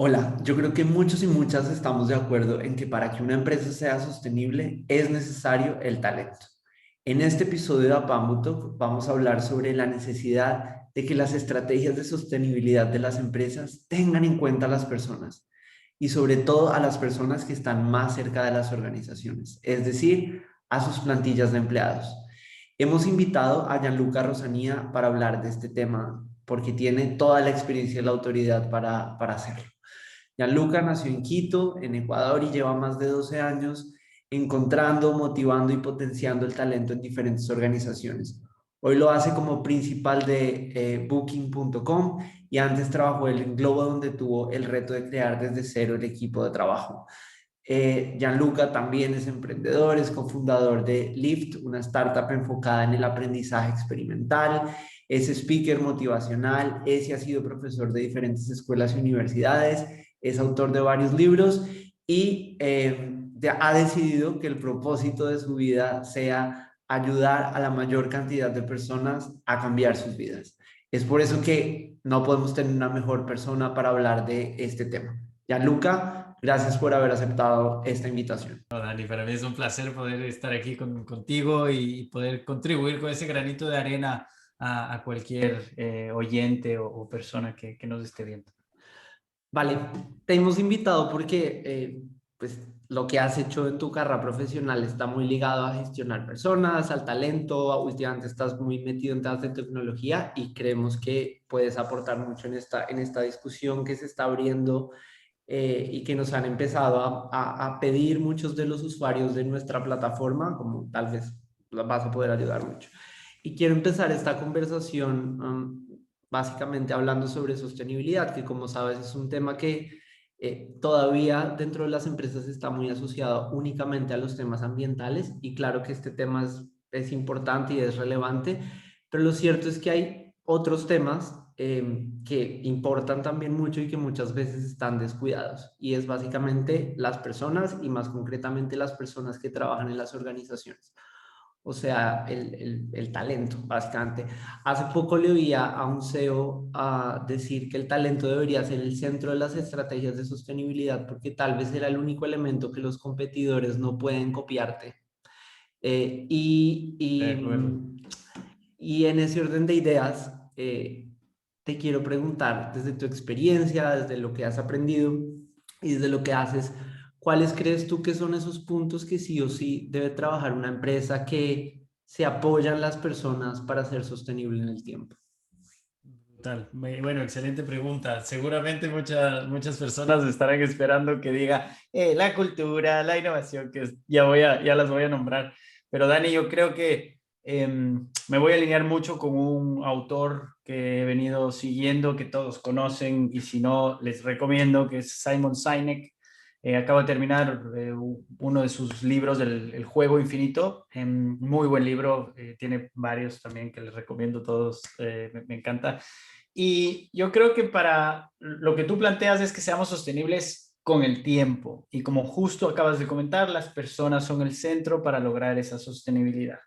Hola, yo creo que muchos y muchas estamos de acuerdo en que para que una empresa sea sostenible es necesario el talento. En este episodio de Apambuto vamos a hablar sobre la necesidad de que las estrategias de sostenibilidad de las empresas tengan en cuenta a las personas y sobre todo a las personas que están más cerca de las organizaciones, es decir, a sus plantillas de empleados. Hemos invitado a Gianluca Rosanía para hablar de este tema porque tiene toda la experiencia y la autoridad para hacerlo. Gianluca nació en Quito, en Ecuador, y lleva más de 12 años encontrando, motivando y potenciando el talento en diferentes organizaciones. Hoy lo hace como principal de Booking.com y antes trabajó en Globo, donde tuvo el reto de crear desde cero el equipo de trabajo. Gianluca también es emprendedor, es cofundador de Lyft, una startup enfocada en el aprendizaje experimental, es speaker motivacional, es y ha sido profesor de diferentes escuelas y universidades, es autor de varios libros y ha decidido que el propósito de su vida sea ayudar a la mayor cantidad de personas a cambiar sus vidas. Es por eso que no podemos tener una mejor persona para hablar de este tema. Gianluca, gracias por haber aceptado esta invitación. No, Dani, para mí es un placer poder estar aquí contigo y poder contribuir con ese granito de arena a cualquier oyente o persona que nos esté viendo. Vale, te hemos invitado porque pues, lo que has hecho en tu carrera profesional está muy ligado a gestionar personas, al talento. Últimamente estás muy metido en temas de tecnología y creemos que puedes aportar mucho en esta discusión que se está abriendo y que nos han empezado a pedir muchos de los usuarios de nuestra plataforma, como tal vez vas a poder ayudar mucho. Y quiero empezar esta conversación básicamente hablando sobre sostenibilidad, que como sabes es un tema que todavía dentro de las empresas está muy asociado únicamente a los temas ambientales y claro que este tema es importante y es relevante, pero lo cierto es que hay otros temas que importan también mucho y que muchas veces están descuidados y es básicamente las personas y más concretamente las personas que trabajan en las organizaciones. O sea, el talento, básicamente. Hace poco le oía a un CEO a decir que el talento debería ser el centro de las estrategias de sostenibilidad porque tal vez era el único elemento que los competidores no pueden copiarte. Eh, y, De y, acuerdo. y en ese orden de ideas, te quiero preguntar, desde tu experiencia, desde lo que has aprendido y desde lo que haces, ¿cuáles crees tú que son esos puntos que sí o sí debe trabajar una empresa que se apoyan las personas para ser sostenible en el tiempo? Bueno, excelente pregunta. Seguramente muchas personas estarán esperando que diga la cultura, la innovación, ya las voy a nombrar. Pero Dani, yo creo que me voy a alinear mucho con un autor que he venido siguiendo, que todos conocen, y si no, les recomiendo, que es Simon Sinek. Acabo de terminar uno de sus libros, El Juego Infinito. Muy buen libro, tiene varios también que les recomiendo todos, me encanta. Y yo creo que para lo que tú planteas es que seamos sostenibles con el tiempo. Y como justo acabas de comentar, las personas son el centro para lograr esa sostenibilidad.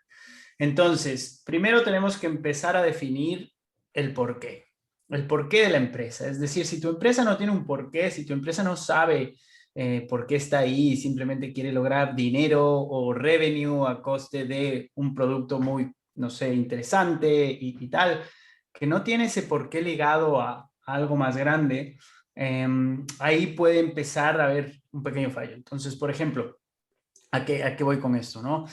Entonces, primero tenemos que empezar a definir el porqué. El porqué de la empresa. Es decir, si tu empresa no tiene un porqué, si tu empresa no sabe por qué está ahí y simplemente quiere lograr dinero o revenue a coste de un producto muy, no sé, interesante y tal, que no tiene ese porqué ligado a algo más grande, ahí puede empezar a haber un pequeño fallo. Entonces, por ejemplo, ¿a qué voy con esto, no?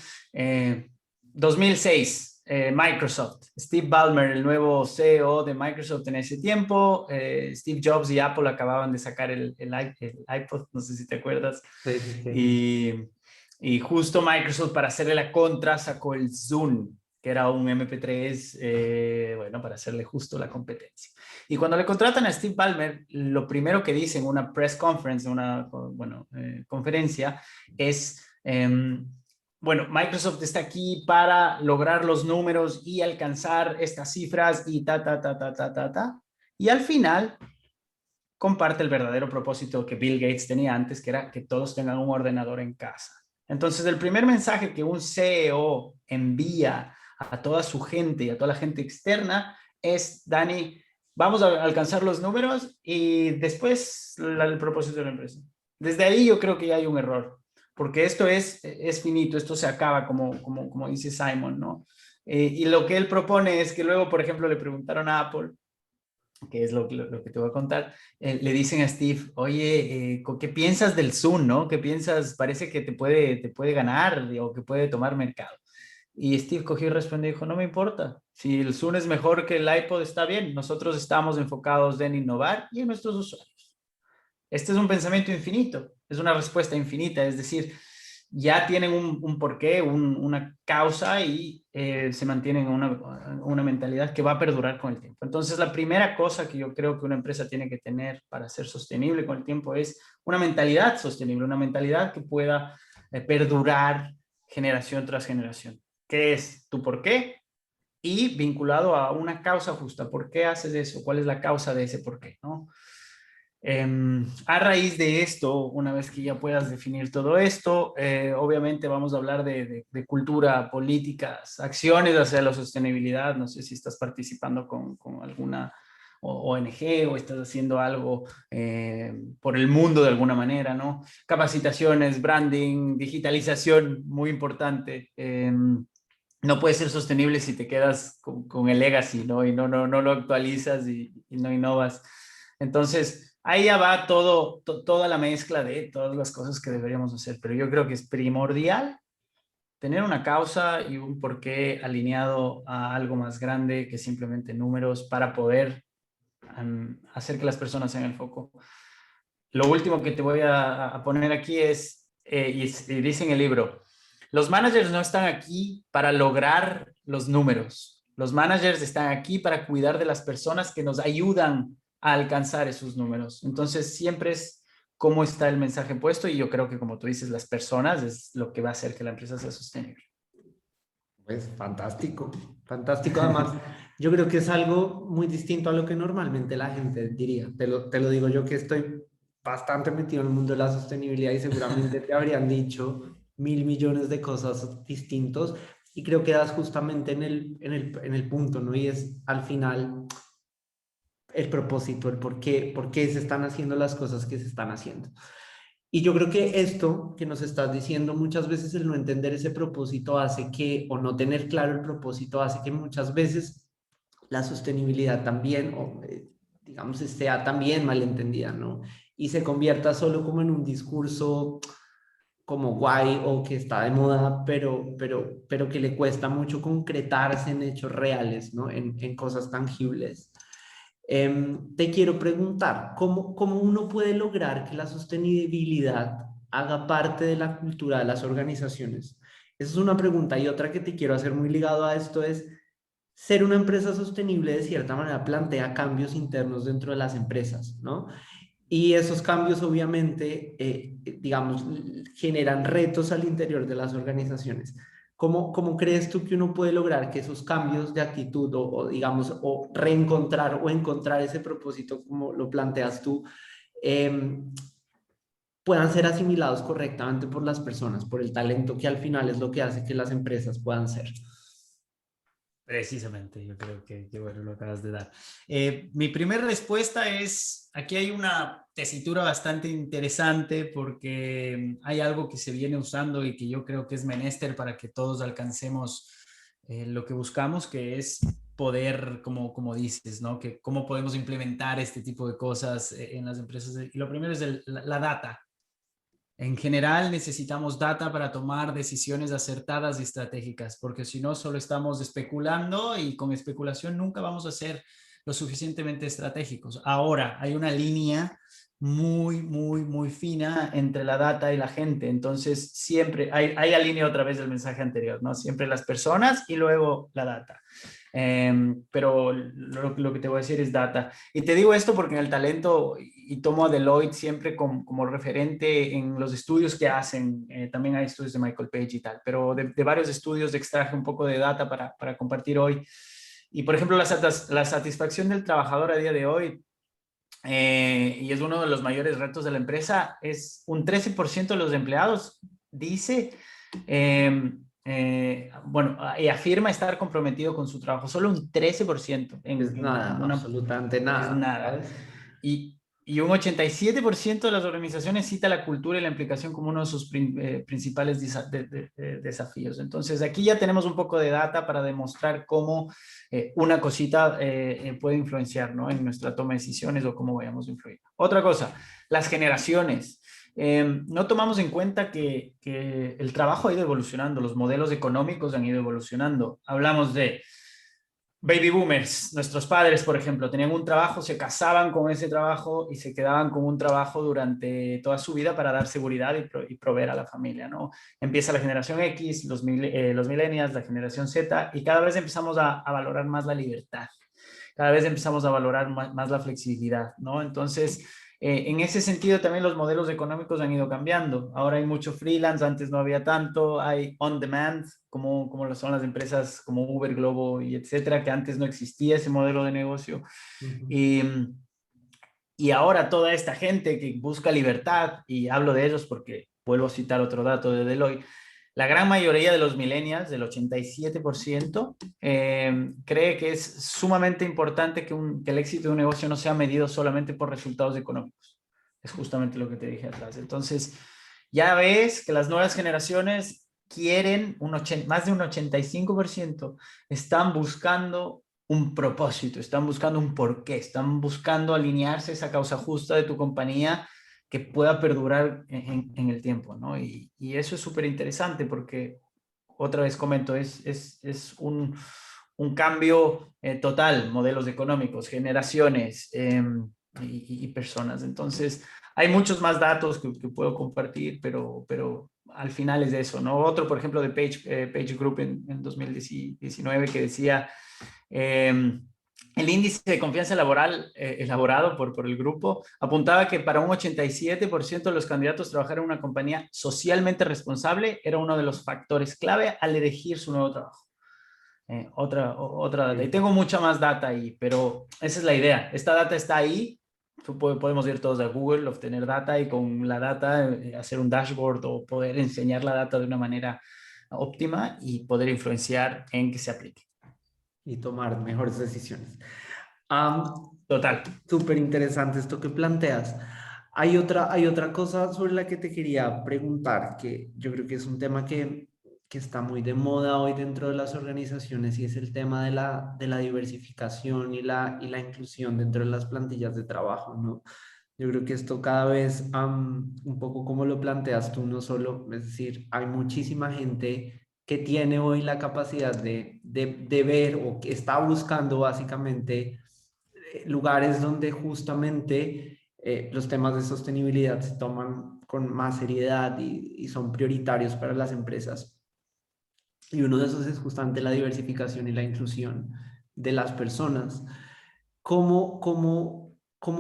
2006, Microsoft, Steve Ballmer, el nuevo CEO de Microsoft en ese tiempo, Steve Jobs y Apple acababan de sacar el iPod, no sé si te acuerdas, Sí, sí, sí. y, y justo Microsoft, para hacerle la contra, sacó el Zoom, que era un MP3, bueno, para hacerle justo la competencia. Y cuando le contratan a Steve Ballmer, lo primero que dice en una press conference, una bueno, conferencia, es, bueno, Microsoft está aquí para lograr los números y alcanzar estas cifras y ta, ta, ta, ta, ta, ta, ta. Y al final comparte el verdadero propósito que Bill Gates tenía antes, que era que todos tengan un ordenador en casa. Entonces, el primer mensaje que un CEO envía a toda su gente y a toda la gente externa es, Dani, vamos a alcanzar los números y después el propósito de la empresa. Desde ahí yo creo que ya hay un error, porque esto es finito, esto se acaba, como dice Simon, ¿no? Y lo que él propone es que luego, por ejemplo, le preguntaron a Apple, que es lo que te voy a contar, le dicen a Steve, oye, ¿qué piensas del Zoom, no? ¿Qué piensas? Parece que te puede ganar o que puede tomar mercado. Y Steve cogió y respondió y dijo, no me importa. Si el Zoom es mejor que el iPod, está bien. Nosotros estamos enfocados en innovar y en nuestros usuarios. Este es un pensamiento infinito, es una respuesta infinita, es decir, ya tienen un porqué, una causa y se mantienen una mentalidad que va a perdurar con el tiempo. Entonces, la primera cosa que yo creo que una empresa tiene que tener para ser sostenible con el tiempo es una mentalidad sostenible, una mentalidad que pueda perdurar generación tras generación. ¿Qué es tu porqué? Y vinculado a una causa justa. ¿Por qué haces eso? ¿Cuál es la causa de ese porqué? ¿No? A raíz de esto, una vez que ya puedas definir todo esto, obviamente vamos a hablar de cultura, políticas, acciones hacia la sostenibilidad. No sé si estás participando con alguna ONG o estás haciendo algo por el mundo de alguna manera, ¿no? Capacitaciones, branding, digitalización, muy importante. No puede ser sostenible si te quedas con el legacy, ¿no? Y no lo actualizas y no innovas. Entonces, ahí ya va toda la mezcla de todas las cosas que deberíamos hacer, pero yo creo que es primordial tener una causa y un porqué alineado a algo más grande que simplemente números para poder hacer que las personas sean el foco. Lo último que te voy a poner aquí es, y dice en el libro, los managers no están aquí para lograr los números. Los managers están aquí para cuidar de las personas que nos ayudan a alcanzar esos números. Entonces, siempre es cómo está el mensaje puesto y yo creo que, como tú dices, las personas es lo que va a hacer que la empresa sea sostenible. Pues fantástico, fantástico. Además, yo creo que es algo muy distinto a lo que normalmente la gente diría. Te lo digo yo que estoy bastante metido en el mundo de la sostenibilidad y seguramente te habrían dicho 1.000 millones de cosas distintos y creo que das justamente en el punto, ¿no? Y es al final el propósito, el por qué se están haciendo las cosas que se están haciendo. Y yo creo que esto que nos estás diciendo, muchas veces el no entender ese propósito hace que, o no tener claro el propósito, hace que muchas veces la sostenibilidad también, o digamos, esté también malentendida, ¿no? Y se convierta solo como en un discurso como guay o que está de moda, pero que le cuesta mucho concretarse en hechos reales, ¿no? En cosas tangibles. Te quiero preguntar, ¿cómo uno puede lograr que la sostenibilidad haga parte de la cultura de las organizaciones? Esa es una pregunta. Y otra que te quiero hacer muy ligado a esto es, ser una empresa sostenible de cierta manera plantea cambios internos dentro de las empresas, ¿no? Y esos cambios obviamente, digamos, generan retos al interior de las organizaciones. ¿Cómo crees tú que uno puede lograr que esos cambios de actitud digamos, o reencontrar o encontrar ese propósito como lo planteas tú, eh, puedan ser asimilados correctamente por las personas, por el talento que al final es lo que hace que las empresas puedan ser? Precisamente, yo creo que bueno, lo acabas de dar. Mi primera respuesta es, aquí hay una tesitura bastante interesante porque hay algo que se viene usando y que yo creo que es menester para que todos alcancemos lo que buscamos, que es poder, como dices, ¿no? Que cómo podemos implementar este tipo de cosas en las empresas. Y lo primero es la data. En general necesitamos data para tomar decisiones acertadas y estratégicas, porque si no, solo estamos especulando y con especulación nunca vamos a ser lo suficientemente estratégicos. Ahora, hay una línea muy fina entre la data y la gente. Entonces, siempre, hay alinea otra vez el mensaje anterior, ¿no? Siempre las personas y luego la data. Pero lo que te voy a decir es data. Y te digo esto porque en el talento, y tomo a Deloitte siempre como referente en los estudios que hacen, también hay estudios de Michael Page y tal, pero de varios estudios extraje un poco de data para compartir hoy. Y por ejemplo, la satisfacción del trabajador a día de hoy, y es uno de los mayores retos de la empresa, es un 13% de los empleados, dice, bueno, y afirma estar comprometido con su trabajo. Solo un 13% Es nada, en una, absolutamente es nada, nada. ¿sabes? Y un 87% de las organizaciones cita la cultura y la implicación como uno de sus principales desafíos. Entonces, aquí ya tenemos un poco de data para demostrar cómo una cosita puede influenciar, ¿no?, en nuestra toma de decisiones o cómo vayamos a influir. Otra cosa, las generaciones. No tomamos en cuenta que el trabajo ha ido evolucionando, los modelos económicos han ido evolucionando. Hablamos de baby boomers, nuestros padres, por ejemplo, tenían un trabajo, se casaban con ese trabajo y se quedaban con un trabajo durante toda su vida para dar seguridad y proveer a la familia, ¿no? Empieza la generación X, los millennials, la generación Z, y cada vez empezamos a valorar más la libertad, cada vez empezamos a valorar más la flexibilidad, ¿no? Entonces, en ese sentido también los modelos económicos han ido cambiando. Ahora hay mucho freelance, antes no había tanto, hay on demand, como lo son las empresas como Uber, Globo y etcétera, que antes no existía ese modelo de negocio. Ujú. Y, y ahora toda esta gente que busca libertad, y hablo de ellos porque vuelvo a citar otro dato de Deloitte, la gran mayoría de los millennials, del 87%, cree que es sumamente importante que el éxito de un negocio no sea medido solamente por resultados económicos. Es justamente lo que te dije atrás. Entonces, ya ves que las nuevas generaciones quieren más de un 85%, están buscando un propósito, están buscando un porqué, están buscando alinearse a esa causa justa de tu compañía que pueda perdurar en el tiempo, ¿no? Y eso es súper interesante porque, otra vez comento, es un cambio total, modelos económicos, generaciones y personas. Entonces, hay muchos más datos que puedo compartir, pero al final es eso, ¿no? Otro, por ejemplo, de Page Group en 2019 que decía el índice de confianza laboral elaborado por el grupo apuntaba que para un 87% de los candidatos trabajar en una compañía socialmente responsable era uno de los factores clave al elegir su nuevo trabajo. Otra data. Y Sí. tengo mucha más data ahí, pero esa es la idea. Esta data está ahí. Podemos ir todos a Google, obtener data y con la data hacer un dashboard o poder enseñar la data de una manera óptima y poder influenciar en que se aplique. Y tomar mejores decisiones. Total. Súper interesante esto que planteas. Hay otra cosa sobre la que te quería preguntar, que yo creo que es un tema que está muy de moda hoy dentro de las organizaciones y es el tema de la diversificación y la inclusión dentro de las plantillas de trabajo, ¿no? Yo creo que esto cada vez, un poco como lo planteas tú, no solo, es decir, hay muchísima gente que tiene hoy la capacidad de ver o que está buscando básicamente lugares donde justamente los temas de sostenibilidad se toman con más seriedad y son prioritarios para las empresas. Y uno de esos es justamente la diversificación y la inclusión de las personas. ¿Cómo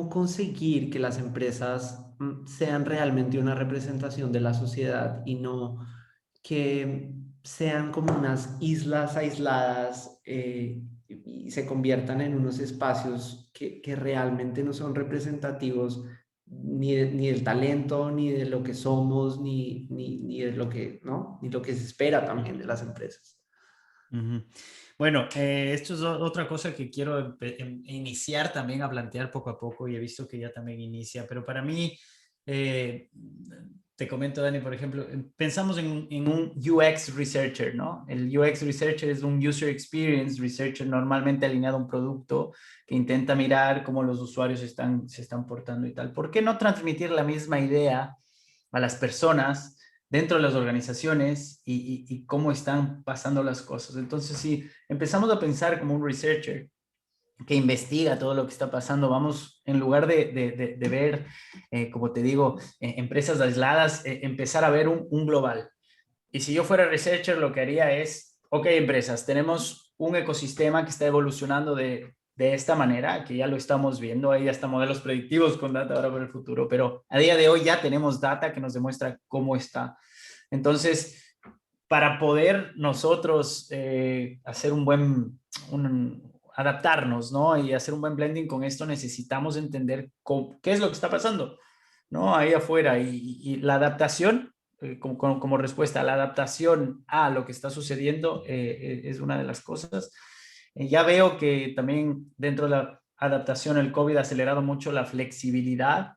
conseguir que las empresas sean realmente una representación de la sociedad y no que sean como unas islas aisladas y se conviertan en unos espacios que realmente no son representativos ni del talento, ni de lo que somos, ni de lo que, ¿no? Ni lo que se espera también de las empresas? Ujú. Bueno, esto es otra cosa que quiero iniciar también a plantear poco a poco y he visto que ya también inicia, pero para mí, eh, te comento, Dani, por ejemplo, pensamos en un UX researcher, ¿no? El UX researcher es un user experience researcher normalmente alineado a un producto que intenta mirar cómo los usuarios se están portando y tal. ¿Por qué no transmitir la misma idea a las personas dentro de las organizaciones y cómo están pasando las cosas? Entonces, si empezamos a pensar como un researcher que investiga todo lo que está pasando, vamos, en lugar de ver, como te digo, empresas aisladas, empezar a ver un global. Y si yo fuera researcher, lo que haría es, ok, empresas, tenemos un ecosistema que está evolucionando de esta manera, que ya lo estamos viendo, hay hasta modelos predictivos con data ahora para el futuro, pero a día de hoy ya tenemos data que nos demuestra cómo está. Entonces, para poder nosotros hacer adaptarnos, ¿no? Y hacer un buen blending con esto, necesitamos entender qué es lo que está pasando, ¿no? Ahí afuera. Y la adaptación como respuesta a la adaptación a lo que está sucediendo, es una de las cosas. Ya veo que también dentro de la adaptación el COVID ha acelerado mucho la flexibilidad,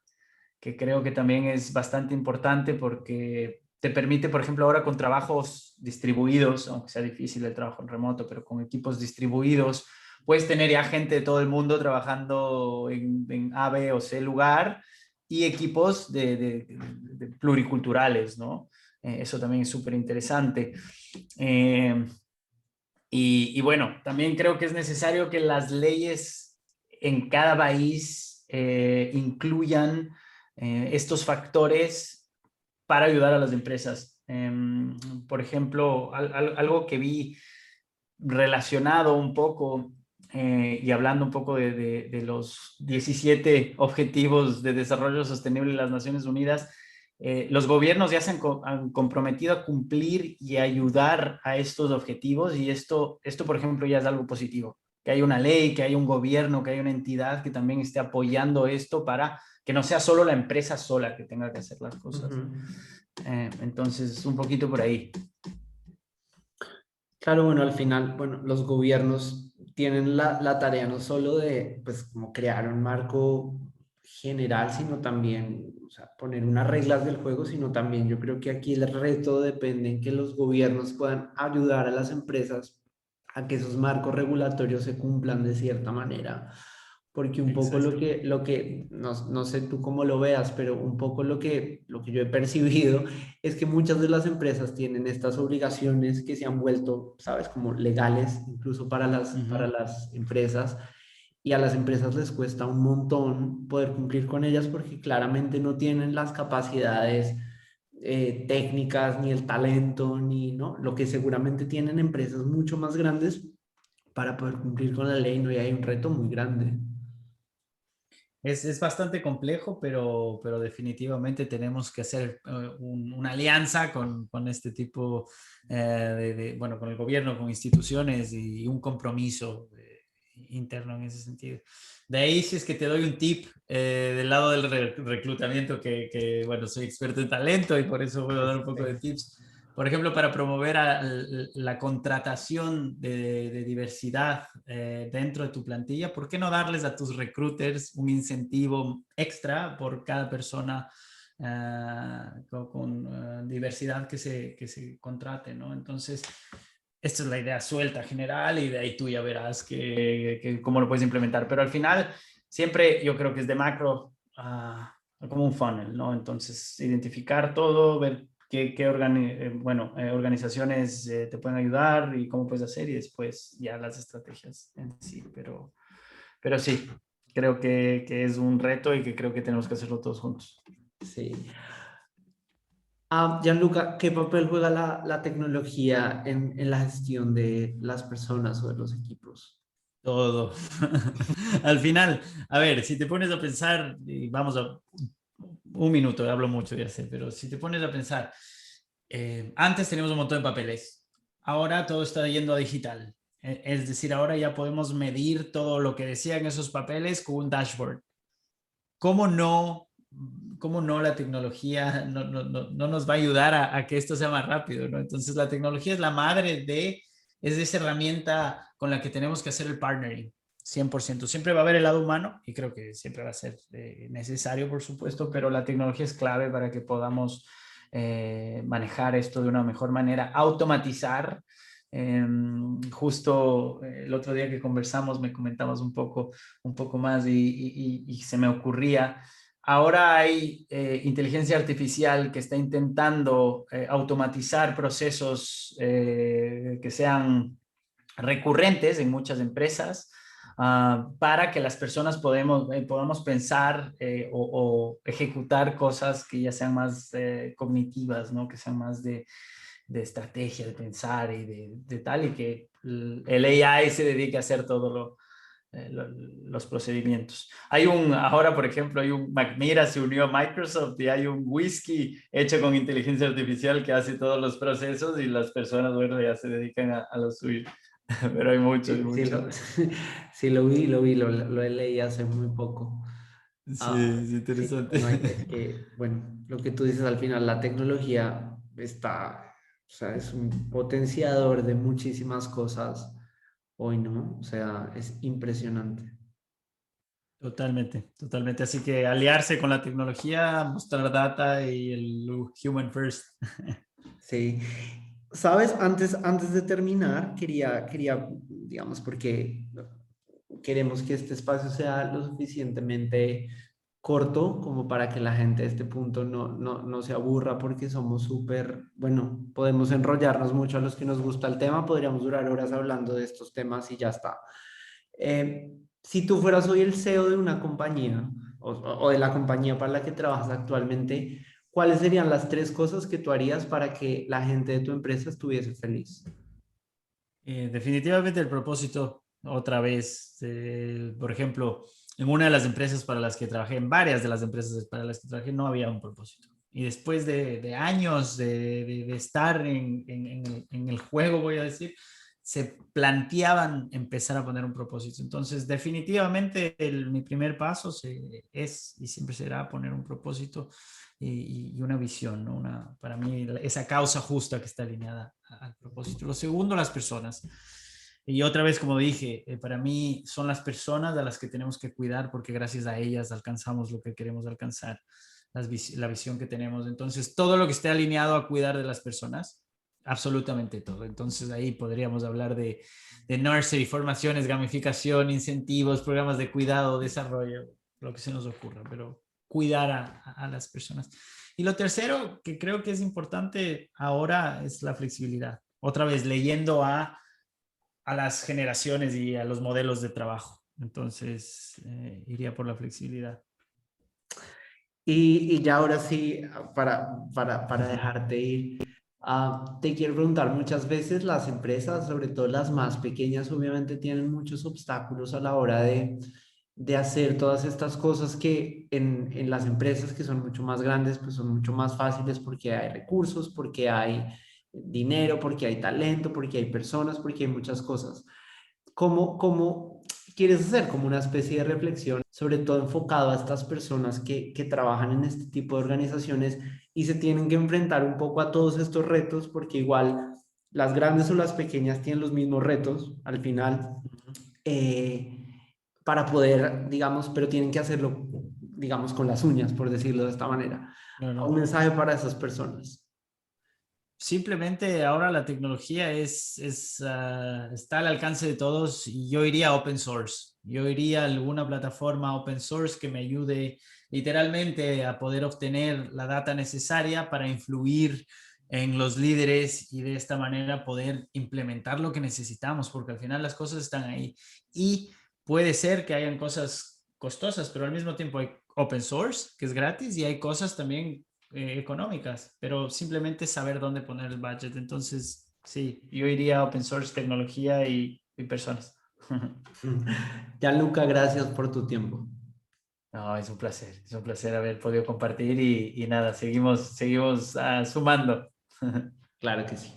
que creo que también es bastante importante porque te permite, por ejemplo, ahora con trabajos distribuidos, aunque sea difícil el trabajo en remoto, pero con equipos distribuidos, puedes tener ya gente de todo el mundo trabajando en A, B o C lugar y equipos de pluriculturales, ¿no? Eso también es súper interesante. Eh, y bueno, también creo que es necesario que las leyes en cada país incluyan estos factores para ayudar a las empresas. Por ejemplo, algo que vi relacionado un poco y hablando un poco de los 17 Objetivos de Desarrollo Sostenible de las Naciones Unidas, los gobiernos ya se han comprometido a cumplir y ayudar a estos objetivos y esto, por ejemplo, ya es algo positivo. Que hay una ley, que hay un gobierno, que hay una entidad que también esté apoyando esto para que no sea solo la empresa sola que tenga que hacer las cosas. Entonces, un poquito por ahí. Claro, bueno, al final, bueno, los gobiernos tienen la tarea no solo de, pues, como crear un marco general, sino también, o sea, poner unas reglas del juego, sino también yo creo que aquí el reto depende en que los gobiernos puedan ayudar a las empresas a que esos marcos regulatorios se cumplan de cierta manera. Porque un poco Exacto. no sé tú cómo lo veas, pero un poco lo que yo he percibido es que muchas de las empresas tienen estas obligaciones que se han vuelto, sabes, como legales, incluso para las empresas, y a las empresas les cuesta un montón poder cumplir con ellas porque claramente no tienen las capacidades técnicas, ni el talento, ni, ¿no? Lo que seguramente tienen empresas mucho más grandes para poder cumplir con la ley, ¿no? Y hay un reto muy grande. Es bastante complejo, pero definitivamente tenemos que hacer una alianza con este tipo bueno, con el gobierno, con instituciones y un compromiso interno en ese sentido. De ahí, si es que te doy un tip del lado del reclutamiento, bueno, soy experto en talento y por eso voy a dar un poco de tips. Por ejemplo, para promover la contratación de diversidad dentro de tu plantilla, ¿por qué no darles a tus recruiters un incentivo extra por cada persona con diversidad que se contrate, ¿no? Entonces, esta es la idea suelta general y de ahí tú ya verás cómo lo puedes implementar. Pero al final, siempre yo creo que es de macro como un funnel, ¿no? Entonces, identificar todo, ver organizaciones te pueden ayudar y cómo puedes hacer y después ya las estrategias en sí. Pero sí, creo que es un reto y que creo que tenemos que hacerlo todos juntos. Sí. Gianluca, ¿qué papel juega la tecnología en la gestión de las personas o de los equipos? Todo. Al final, a ver, si te pones a pensar, y vamos a un minuto, hablo mucho, ya sé, pero si te pones a pensar, antes teníamos un montón de papeles, ahora todo está yendo a digital. Es decir, ahora ya podemos medir todo lo que decían esos papeles con un dashboard. ¿Cómo no, cómo no la tecnología no nos va a ayudar a que esto sea más rápido, ¿no? Entonces, la tecnología es la madre es esa herramienta con la que tenemos que hacer el partnering. 100%. Siempre va a haber el lado humano y creo que siempre va a ser necesario, por supuesto, pero la tecnología es clave para que podamos manejar esto de una mejor manera, automatizar. Justo el otro día que conversamos me comentabas un poco más y se me ocurría, ahora hay inteligencia artificial que está intentando automatizar procesos que sean recurrentes en muchas empresas para que las personas podamos pensar o ejecutar cosas que ya sean más cognitivas, ¿no? Que sean más de estrategia, de pensar y de tal, y que el AI se dedique a hacer todo los procedimientos. Ahora por ejemplo, Macmira se unió a Microsoft y hay un whisky hecho con inteligencia artificial que hace todos los procesos y las personas, bueno, ya se dedican a lo suyo. Pero hay mucho, hay Sí, mucho. sí lo leí hace muy poco. Sí, Ah, es sí, interesante. bueno, es que, bueno, lo que tú dices al final, la tecnología está, o sea, es un potenciador de muchísimas cosas hoy, ¿no? O sea, es impresionante. Totalmente, totalmente. Así que aliarse con la tecnología, mostrar data y el human first. Sí. Sabes, antes de terminar, digamos, porque queremos que este espacio sea lo suficientemente corto como para que la gente a este punto no se aburra porque somos súper, bueno, podemos enrollarnos mucho a los que nos gusta el tema, podríamos durar horas hablando de estos temas y ya está. Si tú fueras hoy el CEO de una compañía o de la compañía para la que trabajas actualmente, ¿cuáles serían las tres cosas que tú harías para que la gente de tu empresa estuviese feliz? Definitivamente el propósito, otra vez, por ejemplo, en una de las empresas para las que trabajé, en varias de las empresas para las que trabajé, no había un propósito. Y después de años de estar en el juego, voy a decir, se planteaban empezar a poner un propósito. Entonces, definitivamente mi primer paso es y siempre será poner un propósito y una visión, ¿no? Para mí, esa causa justa que está alineada al propósito. Lo segundo, las personas. Y otra vez, como dije, para mí son las personas a las que tenemos que cuidar porque gracias a ellas alcanzamos lo que queremos alcanzar, la visión que tenemos. Entonces, todo lo que esté alineado a cuidar de las personas, absolutamente todo. Entonces, ahí podríamos hablar de nursery, formaciones, gamificación, incentivos, programas de cuidado, desarrollo, lo que se nos ocurra, pero cuidar a las personas. Y lo tercero, que creo que es importante ahora, es la flexibilidad. Otra vez, leyendo a las generaciones y a los modelos de trabajo. Entonces, iría por la flexibilidad. Y ya ahora sí, para dejarte ir, te quiero preguntar, muchas veces las empresas, sobre todo las más pequeñas, obviamente tienen muchos obstáculos a la hora de hacer todas estas cosas que en las empresas que son mucho más grandes, pues son mucho más fáciles porque hay recursos, porque hay dinero, porque hay talento, porque hay personas, porque hay muchas cosas. ¿Cómo quieres hacer como una especie de reflexión, sobre todo enfocado a estas personas que trabajan en este tipo de organizaciones y se tienen que enfrentar un poco a todos estos retos, porque igual las grandes o las pequeñas tienen los mismos retos al final, eh, para poder, digamos, pero tienen que hacerlo, digamos, con las uñas, por decirlo de esta manera? No, no. Un mensaje para esas personas. Simplemente ahora la tecnología está al alcance de todos y yo iría a open source. Yo iría a alguna plataforma open source que me ayude literalmente a poder obtener la data necesaria para influir en los líderes y de esta manera poder implementar lo que necesitamos, porque al final las cosas están ahí. Y puede ser que hayan cosas costosas, pero al mismo tiempo hay open source, que es gratis, y hay cosas también económicas, pero simplemente saber dónde poner el budget. Entonces, sí, yo iría a open source, tecnología y personas. Gianluca, gracias por tu tiempo. No, es un placer haber podido compartir y nada, seguimos sumando. Claro que sí.